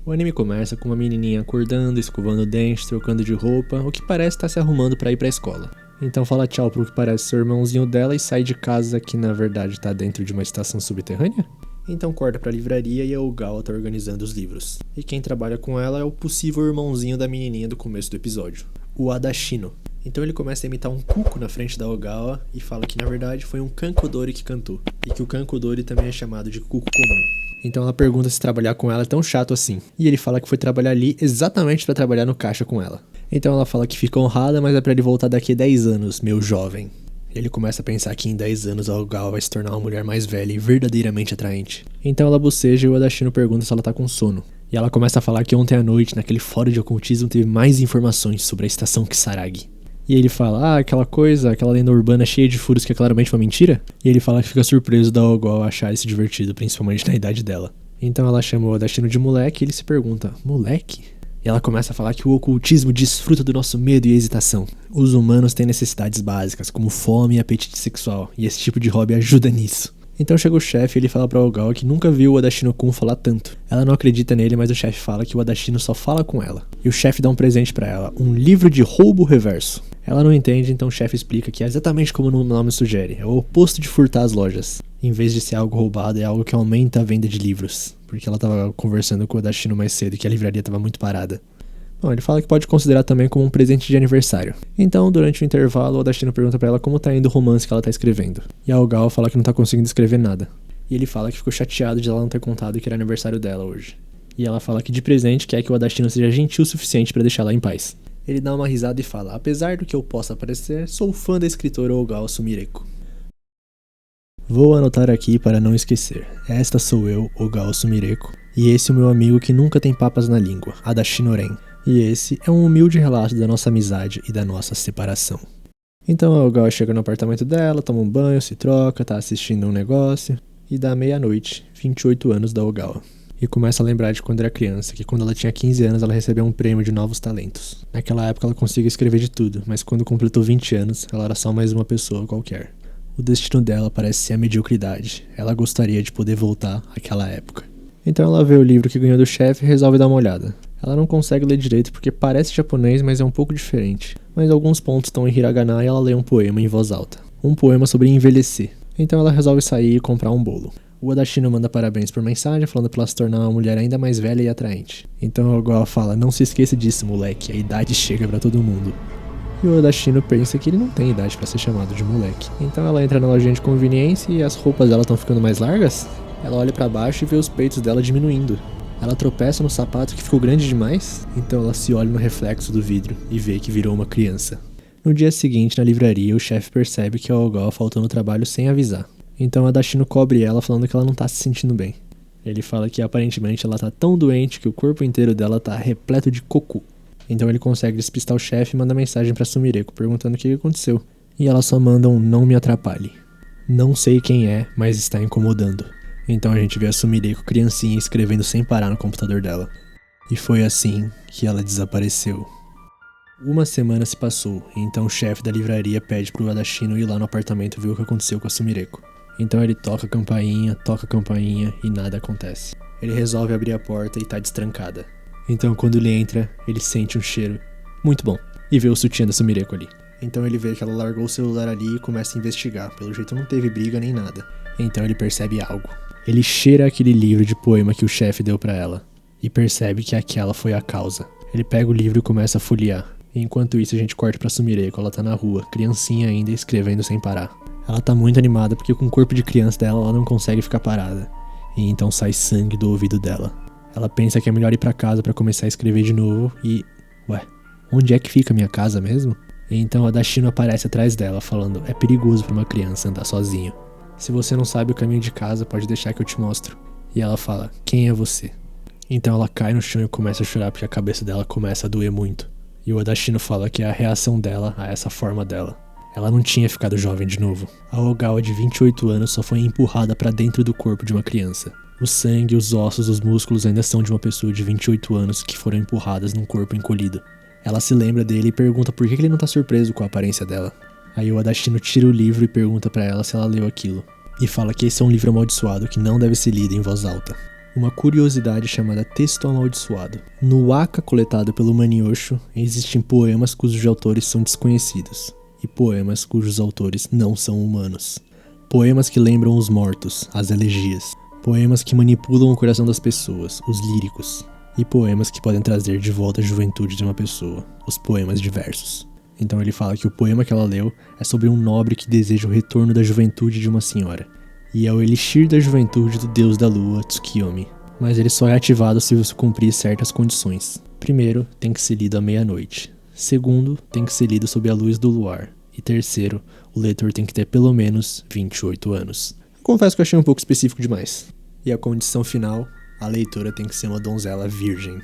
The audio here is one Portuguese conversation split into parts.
O anime começa com uma menininha acordando, escovando o dente, trocando de roupa, o que parece estar se arrumando pra ir pra escola. Então fala tchau pro que parece ser o irmãozinho dela e sai de casa que na verdade tá dentro de uma estação subterrânea? Então corta pra livraria e a Ogawa tá organizando os livros. E quem trabalha com ela é o possível irmãozinho da menininha do começo do episódio, o Adashino. Então ele começa a imitar um cuco na frente da Ogawa e fala que na verdade foi um Kankodori que cantou. E que o Kankodori também é chamado de cuco comum. Então ela pergunta se trabalhar com ela é tão chato assim. E ele fala que foi trabalhar ali exatamente pra trabalhar no caixa com ela. Então ela fala que fica honrada, mas é pra ele voltar daqui a 10 anos, meu jovem. Ele começa a pensar que em 10 anos a Ogawa vai se tornar uma mulher mais velha e verdadeiramente atraente. Então ela boceja e o Adashino pergunta se ela tá com sono. E ela começa a falar que ontem à noite, naquele fórum de ocultismo, teve mais informações sobre a estação Kisaragi. E ele fala, aquela lenda urbana cheia de furos que é claramente uma mentira? E ele fala que fica surpreso da Ogawa achar isso divertido, principalmente na idade dela. Então ela chama o Adashino de moleque e ele se pergunta, moleque? E ela começa a falar que o ocultismo desfruta do nosso medo e hesitação. Os humanos têm necessidades básicas, como fome e apetite sexual, e esse tipo de hobby ajuda nisso. Então chega o chefe e ele fala pra Ogawa que nunca viu o Adashino-kun falar tanto. Ela não acredita nele, mas o chefe fala que o Adashino só fala com ela. E o chefe dá um presente pra ela, um livro de roubo reverso. Ela não entende, então o chefe explica que é exatamente como o nome sugere, é o oposto de furtar as lojas. Em vez de ser algo roubado, é algo que aumenta a venda de livros. Porque ela tava conversando com o Adashino mais cedo e que a livraria tava muito parada. Bom, ele fala que pode considerar também como um presente de aniversário. Então, durante o intervalo, o Adashino pergunta pra ela como tá indo o romance que ela tá escrevendo. E a Ogawa fala que não tá conseguindo escrever nada. E ele fala que ficou chateado de ela não ter contado que era aniversário dela hoje. E ela fala que de presente quer que o Adashino seja gentil o suficiente pra deixá-la em paz. Ele dá uma risada e fala, apesar do que eu possa parecer, sou fã da escritora Ogawa Sumireko. Vou anotar aqui para não esquecer. Esta sou eu, Ogawa Sumireko, e esse é o meu amigo que nunca tem papas na língua, Adashino Ren. E esse é um humilde relato da nossa amizade e da nossa separação. Então a Ogawa chega no apartamento dela, toma um banho, se troca, tá assistindo um negócio, e dá meia-noite, 28 anos da Ogawa. E começa a lembrar de quando era criança, que quando ela tinha 15 anos ela recebeu um prêmio de novos talentos. Naquela época ela conseguia escrever de tudo, mas quando completou 20 anos, ela era só mais uma pessoa qualquer. O destino dela parece ser a mediocridade. Ela gostaria de poder voltar àquela época. Então ela vê o livro que ganhou do chefe e resolve dar uma olhada. Ela não consegue ler direito porque parece japonês, mas é um pouco diferente. Mas alguns pontos estão em hiragana e ela lê um poema em voz alta. Um poema sobre envelhecer. Então ela resolve sair e comprar um bolo. O Adashino manda parabéns por mensagem, falando pra ela se tornar uma mulher ainda mais velha e atraente. Então a Ogawa fala, não se esqueça disso, moleque, a idade chega pra todo mundo. E o Adashino pensa que ele não tem idade pra ser chamado de moleque. Então ela entra na lojinha de conveniência e as roupas dela estão ficando mais largas. Ela olha pra baixo e vê os peitos dela diminuindo. Ela tropeça no sapato que ficou grande demais, então ela se olha no reflexo do vidro e vê que virou uma criança. No dia seguinte, na livraria, o chefe percebe que a Ogawa faltou no trabalho sem avisar. Então a Adashino cobre ela falando que ela não tá se sentindo bem. Ele fala que aparentemente ela tá tão doente que o corpo inteiro dela tá repleto de cocô. Então ele consegue despistar o chefe e manda mensagem pra Sumireko perguntando o que aconteceu. E ela só manda um não me atrapalhe. Não sei quem é, mas está incomodando. Então a gente vê a Sumireko criancinha escrevendo sem parar no computador dela. E foi assim que ela desapareceu. Uma semana se passou, e então o chefe da livraria pede pro Adashino ir lá no apartamento ver o que aconteceu com a Sumireko. Então ele toca a campainha e nada acontece. Ele resolve abrir a porta e tá destrancada. Então quando ele entra, ele sente um cheiro muito bom e vê o sutiã da Sumireko ali. Então ele vê que ela largou o celular ali e começa a investigar. Pelo jeito não teve briga nem nada. Então ele percebe algo. Ele cheira aquele livro de poema que o chefe deu pra ela e percebe que aquela foi a causa. Ele pega o livro e começa a folhear. E enquanto isso a gente corta pra Sumireko, ela tá na rua, criancinha ainda, escrevendo sem parar. Ela tá muito animada porque com o corpo de criança dela ela não consegue ficar parada. E então sai sangue do ouvido dela. Ela pensa que é melhor ir pra casa pra começar a escrever de novo e... Ué, onde é que fica minha casa mesmo? E então a Adashino aparece atrás dela falando, é perigoso pra uma criança andar sozinho. Se você não sabe o caminho de casa, pode deixar que eu te mostro. E ela fala, quem é você? Então ela cai no chão e começa a chorar porque a cabeça dela começa a doer muito. E o Adashino fala que é a reação dela a essa forma dela. Ela não tinha ficado jovem de novo. A Ogawa de 28 anos só foi empurrada pra dentro do corpo de uma criança. O sangue, os ossos, os músculos ainda são de uma pessoa de 28 anos que foram empurradas num corpo encolhido. Ela se lembra dele e pergunta por que ele não tá surpreso com a aparência dela. Aí o Adashino tira o livro e pergunta pra ela se ela leu aquilo. E fala que esse é um livro amaldiçoado que não deve ser lido em voz alta. uma curiosidade chamada texto amaldiçoado. No Waka coletado pelo Manyosho, existem poemas cujos autores são desconhecidos, e poemas cujos autores não são humanos. Poemas que lembram os mortos, as elegias. Poemas que manipulam o coração das pessoas, os líricos. E poemas que podem trazer de volta a juventude de uma pessoa, os poemas diversos. Então ele fala que o poema que ela leu é sobre um nobre que deseja o retorno da juventude de uma senhora. E é o elixir da juventude do deus da lua, Tsukiyomi. Mas ele só é ativado se você cumprir certas condições. Primeiro, tem que ser lido à meia-noite. Segundo, tem que ser lido sob a luz do luar. E terceiro, o leitor tem que ter pelo menos 28 anos. Confesso que eu achei um pouco específico demais. E a condição final, a leitora tem que ser uma donzela virgem.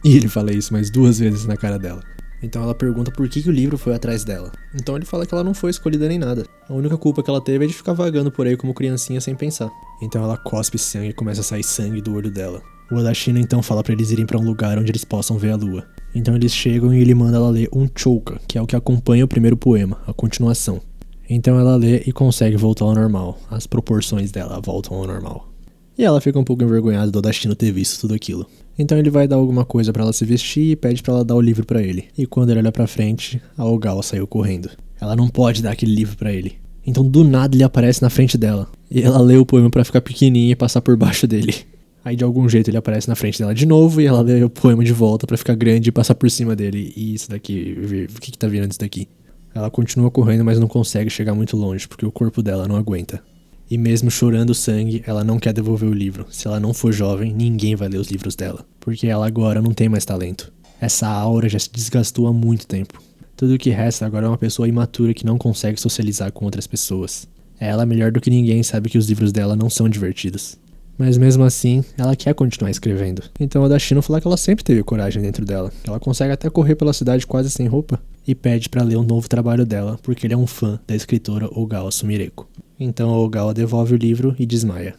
E ele fala isso mais 2 vezes na cara dela. Então ela pergunta por que o livro foi atrás dela. Então ele fala que ela não foi escolhida nem nada. A única culpa que ela teve é de ficar vagando por aí como criancinha sem pensar. Então ela cospe sangue e começa a sair sangue do olho dela. O Odashino então fala pra eles irem pra um lugar onde eles possam ver a lua. Então eles chegam e ele manda ela ler um chouka, que é o que acompanha o primeiro poema, a continuação. Então ela lê e consegue voltar ao normal. As proporções dela voltam ao normal. E ela fica um pouco envergonhada do Odashino ter visto tudo aquilo. Então ele vai dar alguma coisa pra ela se vestir e pede pra ela dar o livro pra ele. E quando ele olha pra frente, a Ogawa saiu correndo. Ela não pode dar aquele livro pra ele. Então do nada ele aparece na frente dela. E ela lê o poema pra ficar pequenininha e passar por baixo dele. Aí de algum jeito ele aparece na frente dela de novo e ela lê o poema de volta pra ficar grande e passar por cima dele. E isso daqui, o que tá virando isso daqui? Ela continua correndo, mas não consegue chegar muito longe porque o corpo dela não aguenta. E mesmo chorando sangue, ela não quer devolver o livro. Se ela não for jovem, ninguém vai ler os livros dela. Porque ela agora não tem mais talento. Essa aura já se desgastou há muito tempo. Tudo o que resta agora é uma pessoa imatura que não consegue socializar com outras pessoas. Ela, melhor do que ninguém, sabe que os livros dela não são divertidos. Mas mesmo assim, ela quer continuar escrevendo. Então a Odashino fala que ela sempre teve coragem dentro dela. Ela consegue até correr pela cidade quase sem roupa. E pede pra ler um novo trabalho dela, porque ele é um fã da escritora Ogawa Sumireko. Então a Ogawa devolve o livro e desmaia.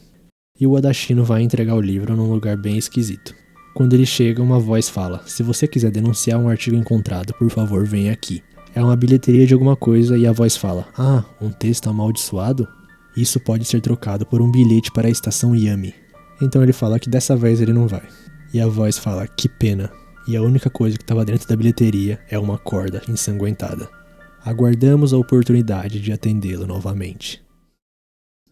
E o Odashino vai entregar o livro num lugar bem esquisito. Quando ele chega, uma voz fala: se você quiser denunciar um artigo encontrado, por favor, venha aqui. É uma bilheteria de alguma coisa e a voz fala: ah, um texto amaldiçoado? Isso pode ser trocado por um bilhete para a estação Yami. Então ele fala que dessa vez ele não vai. E a voz fala: que pena. E a única coisa que estava dentro da bilheteria é uma corda ensanguentada. Aguardamos a oportunidade de atendê-lo novamente.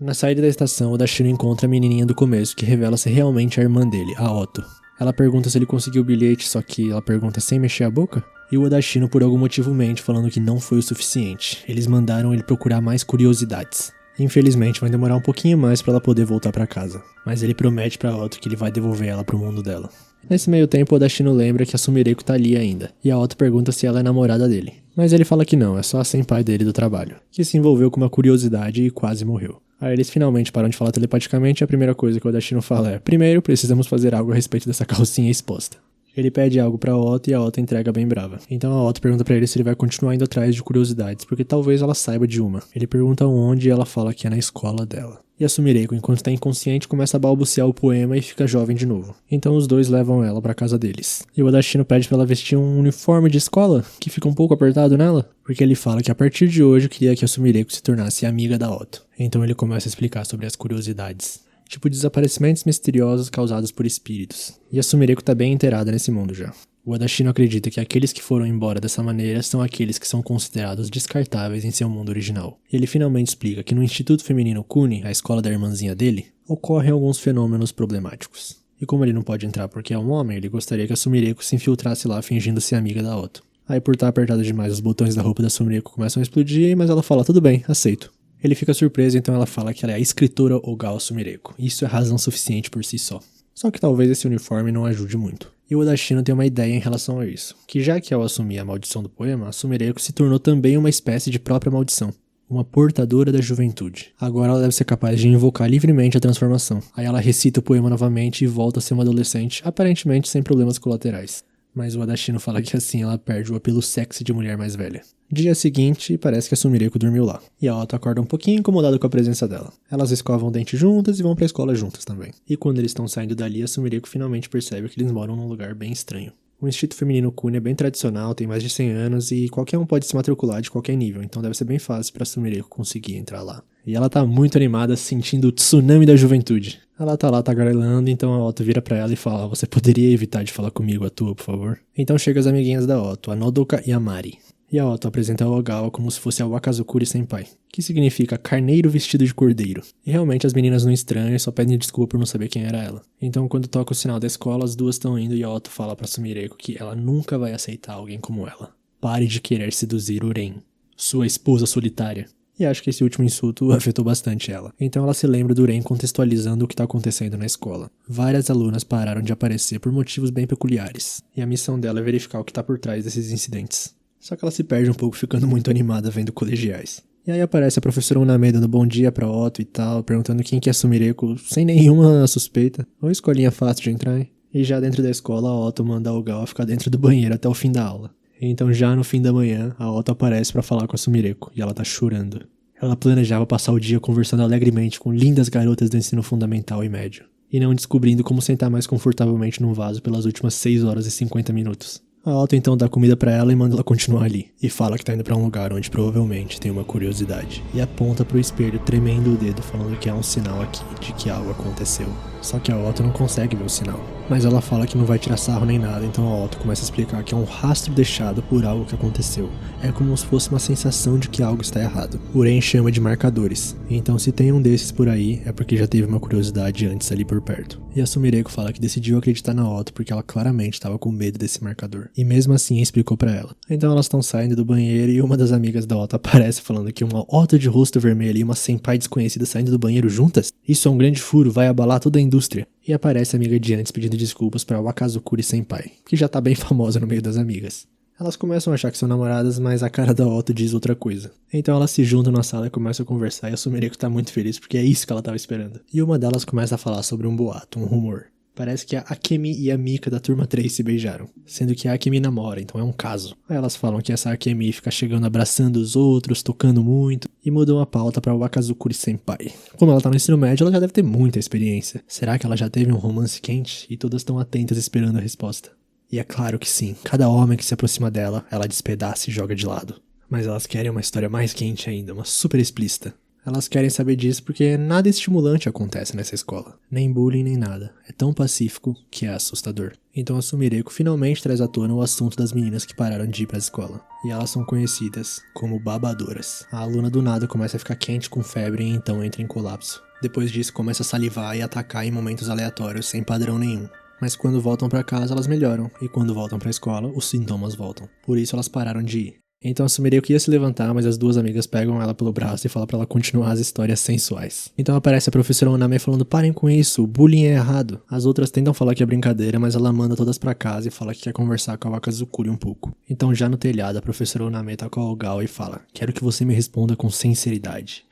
Na saída da estação, o Odashino encontra a menininha do começo, que revela ser realmente a irmã dele, a Otto. Ela pergunta se ele conseguiu o bilhete, só que ela pergunta sem mexer a boca. E o Odashino por algum motivo mente, falando que não foi o suficiente. Eles mandaram ele procurar mais curiosidades. Infelizmente vai demorar um pouquinho mais pra ela poder voltar pra casa. Mas ele promete pra Otto que ele vai devolver ela pro mundo dela. Nesse meio tempo, o Odashino lembra que a Sumireko tá ali ainda. E a Otto pergunta se ela é namorada dele. Mas ele fala que não, é só a senpai dele do trabalho. Que se envolveu com uma curiosidade e quase morreu. Aí eles finalmente param de falar telepaticamente e a primeira coisa que o Odashino fala é: primeiro, precisamos fazer algo a respeito dessa calcinha exposta. Ele pede algo pra Otto e a Otto entrega bem brava. Então a Otto pergunta pra ele se ele vai continuar indo atrás de curiosidades, porque talvez ela saiba de uma. Ele pergunta onde e ela fala que é na escola dela. E a Sumireko, enquanto tá inconsciente, começa a balbuciar o poema e fica jovem de novo. Então os dois levam ela pra casa deles. E o Odashino pede pra ela vestir um uniforme de escola, que fica um pouco apertado nela, porque ele fala que a partir de hoje queria que a Sumireko se tornasse amiga da Otto. Então ele começa a explicar sobre as curiosidades. Tipo desaparecimentos misteriosos causados por espíritos. E a Sumireko tá bem inteirada nesse mundo já. O Odashino acredita que aqueles que foram embora dessa maneira são aqueles que são considerados descartáveis em seu mundo original. E ele finalmente explica que no Instituto Feminino Kuni, a escola da irmãzinha dele, ocorrem alguns fenômenos problemáticos. E como ele não pode entrar porque é um homem, ele gostaria que a Sumireko se infiltrasse lá fingindo ser amiga da Otto. Aí por estar apertado demais, os botões da roupa da Sumireko começam a explodir, mas ela fala: tudo bem, aceito. Ele fica surpreso, então ela fala que ela é a escritora Ogawa Sumireko. Isso é razão suficiente por si só. Só que talvez esse uniforme não ajude muito. E o Odashino tem uma ideia em relação a isso. Que já que ao assumir a maldição do poema, a Sumireko se tornou também uma espécie de própria maldição. Uma portadora da juventude. Agora ela deve ser capaz de invocar livremente a transformação. Aí ela recita o poema novamente e volta a ser uma adolescente, aparentemente sem problemas colaterais. Mas o Odashino fala que assim ela perde o apelo sexy de mulher mais velha. Dia seguinte, parece que a Sumireko dormiu lá. E a Otto acorda um pouquinho incomodada com a presença dela. Elas escovam o dente juntas e vão pra escola juntas também. E quando eles estão saindo dali, a Sumireko finalmente percebe que eles moram num lugar bem estranho. O Instituto Feminino Cunha é bem tradicional, tem mais de 100 anos e qualquer um pode se matricular de qualquer nível, então deve ser bem fácil pra Sumireko conseguir entrar lá. E ela tá muito animada, sentindo o tsunami da juventude. Ela tá lá tagarelando, então a Otto vira pra ela e fala: você poderia evitar de falar comigo à toa, por favor? Então chega as amiguinhas da Otto, a Nodoka e a Mari. E a Otto apresenta a Ogawa como se fosse a Wakazukuri Senpai, que significa carneiro vestido de cordeiro. E realmente as meninas não estranham e só pedem desculpa por não saber quem era ela. Então quando toca o sinal da escola, as duas estão indo e a Otto fala pra Sumireko que ela nunca vai aceitar alguém como ela. Pare de querer seduzir Uren, sua esposa solitária. E acho que esse último insulto afetou bastante ela. Então ela se lembra do Uren contextualizando o que está acontecendo na escola. Várias alunas pararam de aparecer por motivos bem peculiares. E a missão dela é verificar o que está por trás desses incidentes. Só que ela se perde um pouco ficando muito animada vendo colegiais. E aí aparece a professora Uname dando bom dia pra Otto e tal, perguntando quem que é Sumireko sem nenhuma suspeita. Ou escolinha fácil de entrar, hein? E já dentro da escola, a Otto manda a Ogawa ficar dentro do banheiro até o fim da aula. Então já no fim da manhã, a Otto aparece pra falar com a Sumireko e ela tá chorando. Ela planejava passar o dia conversando alegremente com lindas garotas do ensino fundamental e médio. E não descobrindo como sentar mais confortavelmente num vaso pelas últimas 6 horas e 50 minutos. A Otto então dá comida pra ela e manda ela continuar ali. E fala que tá indo pra um lugar onde provavelmente tem uma curiosidade. E aponta pro espelho tremendo o dedo falando que há um sinal aqui de que algo aconteceu. Só que a Otto não consegue ver o sinal. Mas ela fala que não vai tirar sarro nem nada, então a Otto começa a explicar que é um rastro deixado por algo que aconteceu. É como se fosse uma sensação de que algo está errado. Uren chama de marcadores. Então se tem um desses por aí, é porque já teve uma curiosidade antes ali por perto. E a Sumireko fala que decidiu acreditar na Otto porque ela claramente estava com medo desse marcador. E mesmo assim explicou pra ela. Então elas estão saindo do banheiro e uma das amigas da Otto aparece falando que uma Otto de rosto vermelho e uma senpai desconhecida saindo do banheiro juntas? Isso é um grande furo, vai abalar toda a indústria. E aparece a amiga de antes pedindo desculpas pra Wakazukuri Senpai, que já tá bem famosa no meio das amigas. Elas começam a achar que são namoradas, mas a cara da Otto diz outra coisa. Então elas se juntam na sala e começam a conversar e a Sumireko tá muito feliz porque é isso que ela tava esperando. E uma delas começa a falar sobre um boato, um rumor. Parece que a Akemi e a Mika da turma 3 se beijaram, sendo que a Akemi namora, então é um caso. Aí elas falam que essa Akemi fica chegando abraçando os outros, tocando muito, e mudam a pauta pra Wakazukuri Senpai. Como ela tá no ensino médio, ela já deve ter muita experiência. Será que ela já teve um romance quente? E todas estão atentas esperando a resposta. E é claro que sim, cada homem que se aproxima dela, ela despedaça e joga de lado. Mas elas querem uma história mais quente ainda, uma super explícita. Elas querem saber disso porque nada estimulante acontece nessa escola. Nem bullying, nem nada. É tão pacífico que é assustador. Então a Sumireko finalmente traz à tona o assunto das meninas que pararam de ir pra escola. E elas são conhecidas como babadoras. A aluna do nada começa a ficar quente com febre e então entra em colapso. Depois disso começa a salivar e atacar em momentos aleatórios sem padrão nenhum. Mas quando voltam pra casa elas melhoram. E quando voltam pra escola, os sintomas voltam. Por isso elas pararam de ir. Então a Sumireko ia se levantar, mas as duas amigas pegam ela pelo braço e falam pra ela continuar as histórias sensuais. Então aparece a professora Uname falando: parem com isso, o bullying é errado. As outras tentam falar que é brincadeira, mas ela manda todas pra casa e fala que quer conversar com a Wakazukuri um pouco. Então já no telhado a professora Uname tá com a Ogawa e fala: quero que você me responda com sinceridade.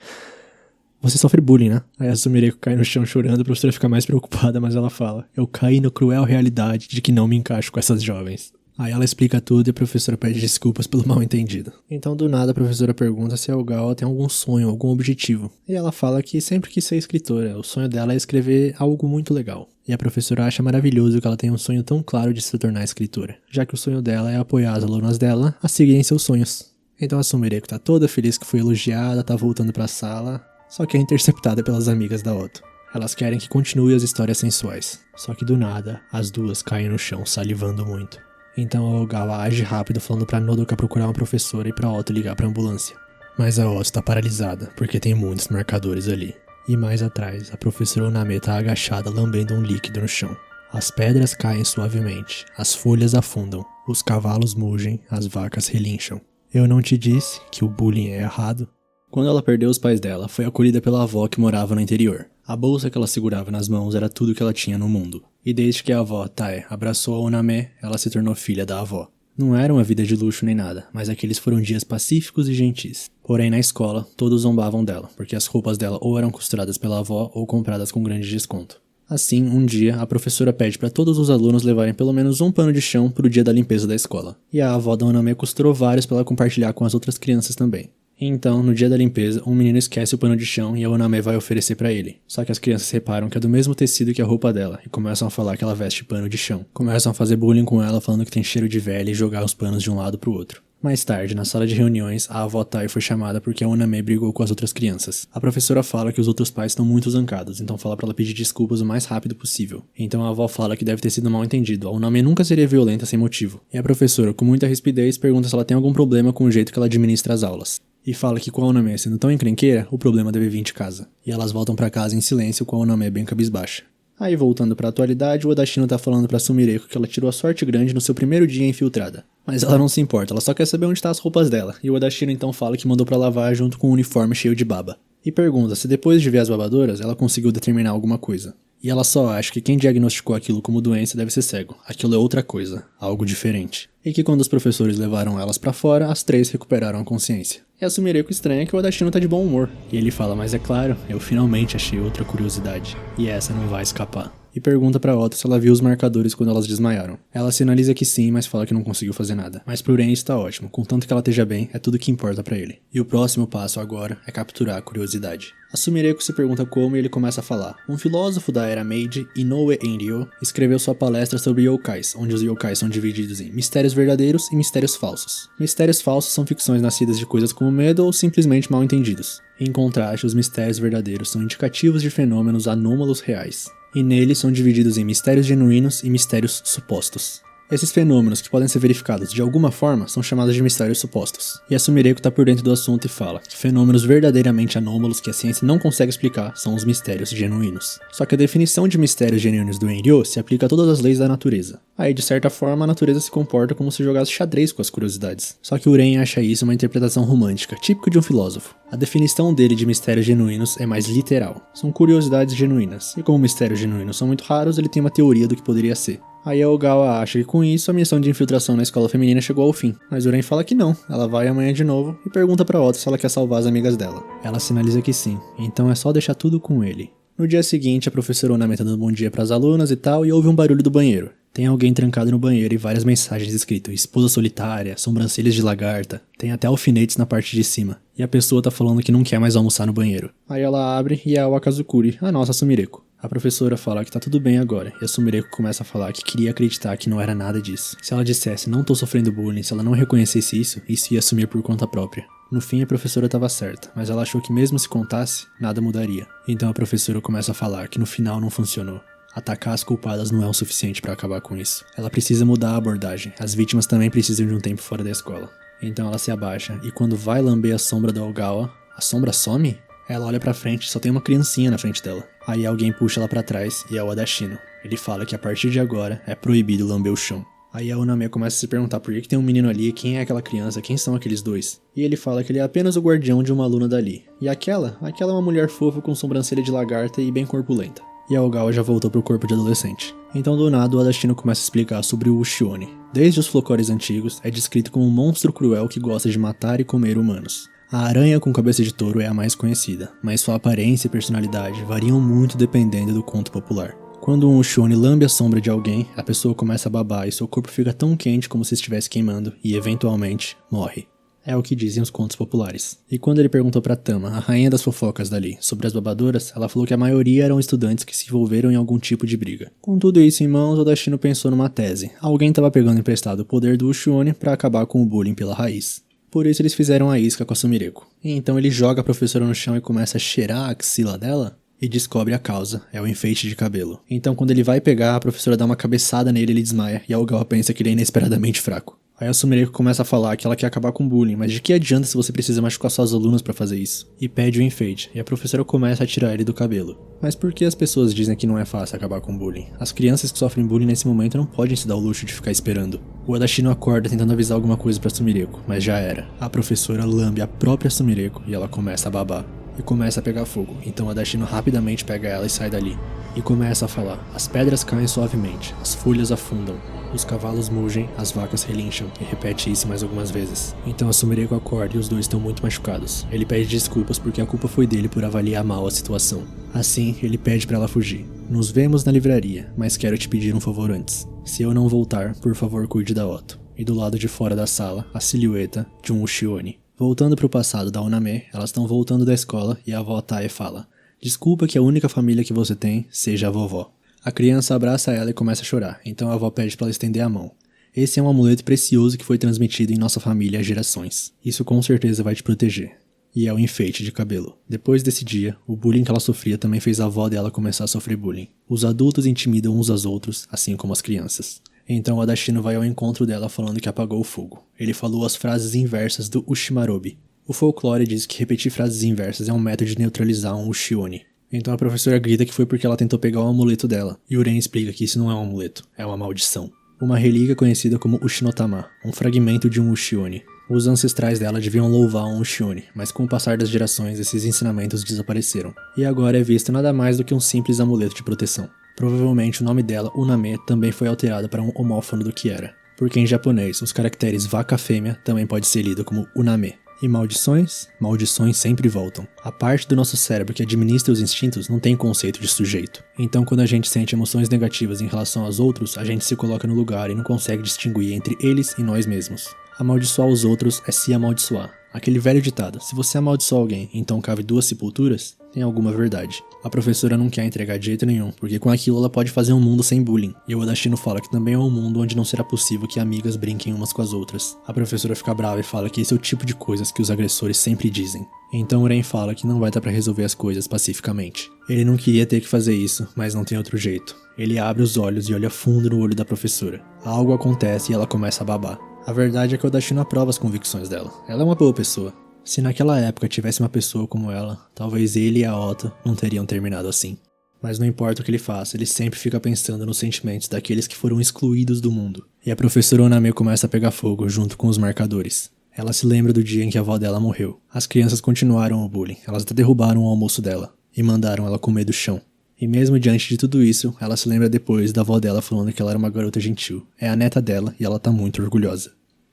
Você sofre bullying, né? Aí a Sumireko cai no chão chorando, a professora fica mais preocupada, mas ela fala: eu caí na cruel realidade de que não me encaixo com essas jovens. Aí ela explica tudo e a professora pede desculpas pelo mal entendido. Então do nada a professora pergunta se a Ogawa tem algum sonho, algum objetivo. E ela fala que sempre quis ser escritora, o sonho dela é escrever algo muito legal. E a professora acha maravilhoso que ela tenha um sonho tão claro de se tornar escritora, já que o sonho dela é apoiar as alunas dela a seguirem seus sonhos. Então a Sumireko tá toda feliz que foi elogiada, tá voltando pra sala, só que é interceptada pelas amigas da Otto. Elas querem que continue as histórias sensuais. Só que do nada, as duas caem no chão salivando muito. Então a Ogawa age rápido falando pra Nodoka procurar uma professora e pra Otto ligar pra ambulância. Mas a Otto tá paralisada, porque tem muitos marcadores ali. E mais atrás, a professora Uname tá agachada lambendo um líquido no chão. As pedras caem suavemente, as folhas afundam, os cavalos mugem, as vacas relincham. Eu não te disse que o bullying é errado? Quando ela perdeu os pais dela, foi acolhida pela avó que morava no interior. A bolsa que ela segurava nas mãos era tudo que ela tinha no mundo. E desde que a avó, Tae, abraçou a Uname, ela se tornou filha da avó. Não era uma vida de luxo nem nada, mas aqueles foram dias pacíficos e gentis. Porém, na escola, todos zombavam dela, porque as roupas dela ou eram costuradas pela avó ou compradas com grande desconto. Assim, um dia, a professora pede para todos os alunos levarem pelo menos um pano de chão pro dia da limpeza da escola. E a avó da Uname costurou vários para ela compartilhar com as outras crianças também. Então, no dia da limpeza, um menino esquece o pano de chão e a Oname vai oferecer pra ele. Só que as crianças reparam que é do mesmo tecido que a roupa dela e começam a falar que ela veste pano de chão. Começam a fazer bullying com ela falando que tem cheiro de velha e jogar os panos de um lado pro outro. Mais tarde, na sala de reuniões, a avó Tai foi chamada porque a Oname brigou com as outras crianças. A professora fala que os outros pais estão muito zancados, então fala pra ela pedir desculpas o mais rápido possível. Então a avó fala que deve ter sido mal entendido, a Oname nunca seria violenta sem motivo. E a professora, com muita rispidez, pergunta se ela tem algum problema com o jeito que ela administra as aulas. E fala que com a Oname sendo tão encrenqueira, o problema deve vir de casa. E elas voltam pra casa em silêncio com a Oname bem cabisbaixa. Aí voltando pra atualidade, o Odashino tá falando pra Sumireko que ela tirou a sorte grande no seu primeiro dia infiltrada. Mas ela não se importa, ela só quer saber onde tá as roupas dela, e o Odashino então fala que mandou pra lavar junto com um uniforme cheio de baba. E pergunta se depois de ver as babadoras, ela conseguiu determinar alguma coisa. E ela só acha que quem diagnosticou aquilo como doença deve ser cego. Aquilo é outra coisa, algo diferente. E que quando os professores levaram elas pra fora, as três recuperaram a consciência. E a Sumireko estranha que o Odashino tá de bom humor. E ele fala, mas é claro, eu finalmente achei outra curiosidade. E essa não vai escapar. E pergunta pra Ota se ela viu os marcadores quando elas desmaiaram. Ela sinaliza que sim, mas fala que não conseguiu fazer nada. Mas pro Ren está ótimo, contanto que ela esteja bem, é tudo que importa pra ele. E o próximo passo agora é capturar a curiosidade. A Sumireko se pergunta como e ele começa a falar. Um filósofo da era Meiji, Inoue Enryo, escreveu sua palestra sobre yokais, onde os yokais são divididos em mistérios verdadeiros e mistérios falsos. Mistérios falsos são ficções nascidas de coisas como medo ou simplesmente mal entendidos. Em contraste, os mistérios verdadeiros são indicativos de fenômenos anômalos reais. E neles são divididos em mistérios genuínos e mistérios supostos. Esses fenômenos que podem ser verificados de alguma forma são chamados de mistérios supostos. E a Sumireko tá por dentro do assunto e fala que fenômenos verdadeiramente anômalos que a ciência não consegue explicar são os mistérios genuínos. Só que a definição de mistérios genuínos do Enryo se aplica a todas as leis da natureza. Aí, de certa forma, a natureza se comporta como se jogasse xadrez com as curiosidades. Só que o Ren acha isso uma interpretação romântica, típico de um filósofo. A definição dele de mistérios genuínos é mais literal. São curiosidades genuínas. E como mistérios genuínos são muito raros, ele tem uma teoria do que poderia ser. Aí a Ogawa acha que com isso a missão de infiltração na escola feminina chegou ao fim, mas o Ren fala que não, ela vai amanhã de novo e pergunta pra Ota se ela quer salvar as amigas dela. Ela sinaliza que sim, então é só deixar tudo com ele. No dia seguinte, a professora Oname tá dando bom dia pras alunas e tal, e ouve um barulho do banheiro. Tem alguém trancado no banheiro e várias mensagens escritas, esposa solitária, sobrancelhas de lagarta, tem até alfinetes na parte de cima. E a pessoa tá falando que não quer mais almoçar no banheiro. Aí ela abre e é a Wakazukuri, a nossa Sumireko. A professora fala que tá tudo bem agora, e a Sumireko começa a falar que queria acreditar que não era nada disso. Se ela dissesse não tô sofrendo bullying, se ela não reconhecesse isso ia sumir por conta própria. No fim, a professora estava certa, mas ela achou que mesmo se contasse, nada mudaria. Então a professora começa a falar que no final não funcionou. Atacar as culpadas não é o suficiente para acabar com isso. Ela precisa mudar a abordagem, as vítimas também precisam de um tempo fora da escola. Então ela se abaixa, e quando vai lamber a sombra da Ogawa, a sombra some? Ela olha pra frente e só tem uma criancinha na frente dela. Aí alguém puxa ela pra trás e é o Odashino. Ele fala que a partir de agora é proibido lamber o chão. Aí a Oname começa a se perguntar por que tem um menino ali, quem é aquela criança, quem são aqueles dois. E ele fala que ele é apenas o guardião de uma aluna dali. E aquela é uma mulher fofa com sobrancelha de lagarta e bem corpulenta. E a Ogawa já voltou pro corpo de adolescente. Então do nada o Odashino começa a explicar sobre o Ushione. Desde os folclores antigos é descrito como um monstro cruel que gosta de matar e comer humanos. A aranha com cabeça de touro é a mais conhecida, mas sua aparência e personalidade variam muito dependendo do conto popular. Quando um Ushione lambe a sombra de alguém, a pessoa começa a babar e seu corpo fica tão quente como se estivesse queimando e, eventualmente, morre. É o que dizem os contos populares. E quando ele perguntou pra Tama, a rainha das fofocas dali, sobre as babadoras, ela falou que a maioria eram estudantes que se envolveram em algum tipo de briga. Com tudo isso em mãos, Odashino pensou numa tese. Alguém estava pegando emprestado o poder do Ushione pra acabar com o bullying pela raiz. Por isso eles fizeram a isca com a Sumireko. E então ele joga a professora no chão e começa a cheirar a axila dela e descobre a causa, é o enfeite de cabelo. Então quando ele vai pegar, a professora dá uma cabeçada nele e ele desmaia, e a Ogawa pensa que ele é inesperadamente fraco. Aí a Sumireko começa a falar que ela quer acabar com o bullying, mas de que adianta se você precisa machucar suas alunas pra fazer isso? E pede o enfeite, e a professora começa a tirar ele do cabelo. Mas por que as pessoas dizem que não é fácil acabar com o bullying? As crianças que sofrem bullying nesse momento não podem se dar o luxo de ficar esperando. O Odashino acorda tentando avisar alguma coisa pra Sumireko, mas já era. A professora lambe a própria Sumireko e ela começa a babar. E começa a pegar fogo, então Odashino rapidamente pega ela e sai dali. E começa a falar, as pedras caem suavemente, as folhas afundam, os cavalos mugem, as vacas relincham, e repete isso mais algumas vezes. Então a Sumireko acorda e os dois estão muito machucados. Ele pede desculpas porque a culpa foi dele por avaliar mal a situação. Assim, ele pede pra ela fugir. Nos vemos na livraria, mas quero te pedir um favor antes. Se eu não voltar, por favor cuide da Otto. E do lado de fora da sala, a silhueta de um Ushione. Voltando pro passado da Uname, elas estão voltando da escola e a avó Tae fala: desculpa que a única família que você tem seja a vovó. A criança abraça ela e começa a chorar, então a avó pede para ela estender a mão. Esse é um amuleto precioso que foi transmitido em nossa família há gerações. Isso com certeza vai te proteger. E é o enfeite de cabelo. Depois desse dia, o bullying que ela sofria também fez a avó dela começar a sofrer bullying. Os adultos intimidam uns aos outros, assim como as crianças. Então o Adashino vai ao encontro dela falando que apagou o fogo. Ele falou as frases inversas do Ushimarobi. O folclore diz que repetir frases inversas é um método de neutralizar um Ushioni. Então a professora grita que foi porque ela tentou pegar o amuleto dela. E Uren explica que isso não é um amuleto, é uma maldição. Uma relíquia conhecida como Ushinotama, um fragmento de um Ushioni. Os ancestrais dela deviam louvar um Ushioni, mas com o passar das gerações esses ensinamentos desapareceram. E agora é visto nada mais do que um simples amuleto de proteção. Provavelmente o nome dela, Uname, também foi alterado para um homófono do que era. Porque em japonês, os caracteres vaca-fêmea também pode ser lido como Uname. E maldições? Maldições sempre voltam. A parte do nosso cérebro que administra os instintos não tem conceito de sujeito. Então quando a gente sente emoções negativas em relação aos outros, a gente se coloca no lugar e não consegue distinguir entre eles e nós mesmos. Amaldiçoar os outros é se amaldiçoar. Aquele velho ditado, se você amaldiçoa alguém, então cabe 2 sepulturas, tem alguma verdade. A professora não quer entregar de jeito nenhum, porque com aquilo ela pode fazer um mundo sem bullying. E o Adashino fala que também é um mundo onde não será possível que amigas brinquem umas com as outras. A professora fica brava e fala que esse é o tipo de coisas que os agressores sempre dizem. Então Uren fala que não vai dar pra resolver as coisas pacificamente. Ele não queria ter que fazer isso, mas não tem outro jeito. Ele abre os olhos e olha fundo no olho da professora. Algo acontece e ela começa a babar. A verdade é que o Adashino aprova as convicções dela. Ela é uma boa pessoa. Se naquela época tivesse uma pessoa como ela, talvez ele e a Ota não teriam terminado assim. Mas não importa o que ele faça, ele sempre fica pensando nos sentimentos daqueles que foram excluídos do mundo. E a professora Oname começa a pegar fogo junto com os marcadores. Ela se lembra do dia em que a avó dela morreu. As crianças continuaram o bullying, elas até derrubaram o almoço dela e mandaram ela comer do chão. E mesmo diante de tudo isso, ela se lembra depois da avó dela falando que ela era uma garota gentil. É a neta dela e ela tá muito orgulhosa.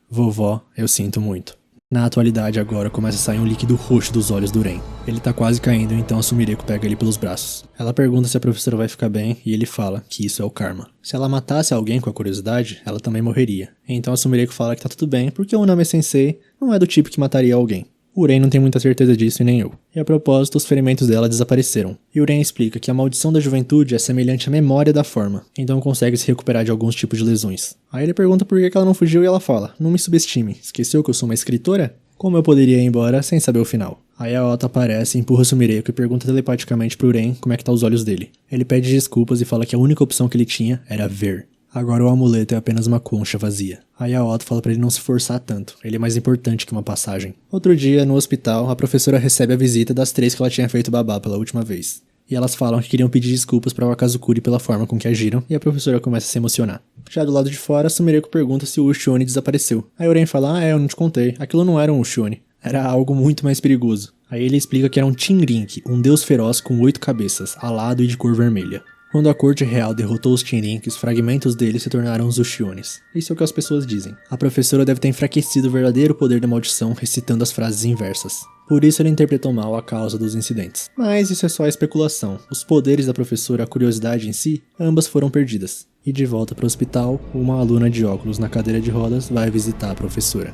Vovó, eu sinto muito. Na atualidade agora começa a sair um líquido roxo dos olhos do Ren. Ele tá quase caindo, então a Sumireko pega ele pelos braços. Ela pergunta se a professora vai ficar bem e ele fala que isso é o karma. Se ela matasse alguém com a curiosidade, ela também morreria. Então a Sumireko fala que tá tudo bem porque o Uname Sensei não é do tipo que mataria alguém. O Ren não tem muita certeza disso e nem eu. E a propósito, os ferimentos dela desapareceram. E o Ren explica que a maldição da juventude é semelhante à memória da forma, então consegue se recuperar de alguns tipos de lesões. Aí ele pergunta por que ela não fugiu e ela fala: não me subestime, esqueceu que eu sou uma escritora? Como eu poderia ir embora sem saber o final? Aí a Ota aparece, empurra o Sumireko e pergunta telepaticamente pro Ren como é que tá os olhos dele. Ele pede desculpas e fala que a única opção que ele tinha era ver. Agora o amuleto é apenas uma concha vazia. Aí a Otto fala pra ele não se forçar tanto, ele é mais importante que uma passagem. Outro dia, no hospital, a professora recebe a visita das 3 que ela tinha feito babá pela última vez. E elas falam que queriam pedir desculpas pra Wakazukuri pela forma com que agiram, e a professora começa a se emocionar. Já do lado de fora, a Sumireko pergunta se o Ushioni desapareceu. Aí o Ren fala: eu não te contei, aquilo não era um Ushioni, era algo muito mais perigoso. Aí ele explica que era um Chinrink, um deus feroz com 8 cabeças, alado e de cor vermelha. Quando a corte real derrotou os Chinrinks, fragmentos deles se tornaram os Ushionis. Isso é o que as pessoas dizem. A professora deve ter enfraquecido o verdadeiro poder da maldição recitando as frases inversas. Por isso ele interpretou mal a causa dos incidentes. Mas isso é só especulação. Os poderes da professora e a curiosidade em si, ambas foram perdidas. E de volta para o hospital, uma aluna de óculos na cadeira de rodas vai visitar a professora.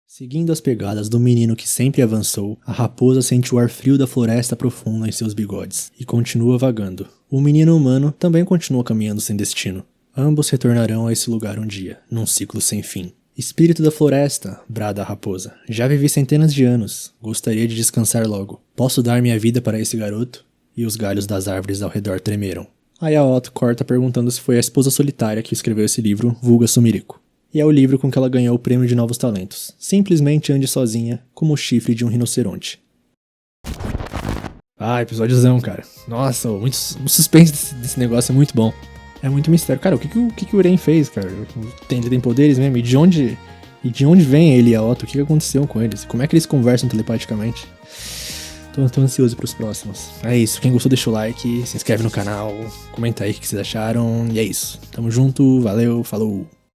Seguindo as pegadas do menino que sempre avançou, a raposa sente o ar frio da floresta profunda em seus bigodes e continua vagando. O menino humano também continua caminhando sem destino. Ambos retornarão a esse lugar um dia, num ciclo sem fim. Espírito da floresta, brada a raposa. Já vivi centenas de anos. Gostaria de descansar logo. Posso dar minha vida para esse garoto? E os galhos das árvores ao redor tremeram. Aí a Otto corta perguntando se foi a esposa solitária que escreveu esse livro, vulga Sumireko. E é o livro com que ela ganhou o prêmio de novos talentos. Simplesmente ande sozinha, como o chifre de um rinoceronte. Ah, episódiozão, cara. Nossa, o suspense desse negócio é muito bom. É muito mistério. Cara, o que o Ren fez, cara? Ele tem poderes mesmo? E de onde vem ele e a Otto? O que aconteceu com eles? Como é que eles conversam telepaticamente? Tô ansioso pros próximos. É isso. Quem gostou, deixa o like, se inscreve no canal, comenta aí o que vocês acharam. E é isso. Tamo junto, valeu, falou!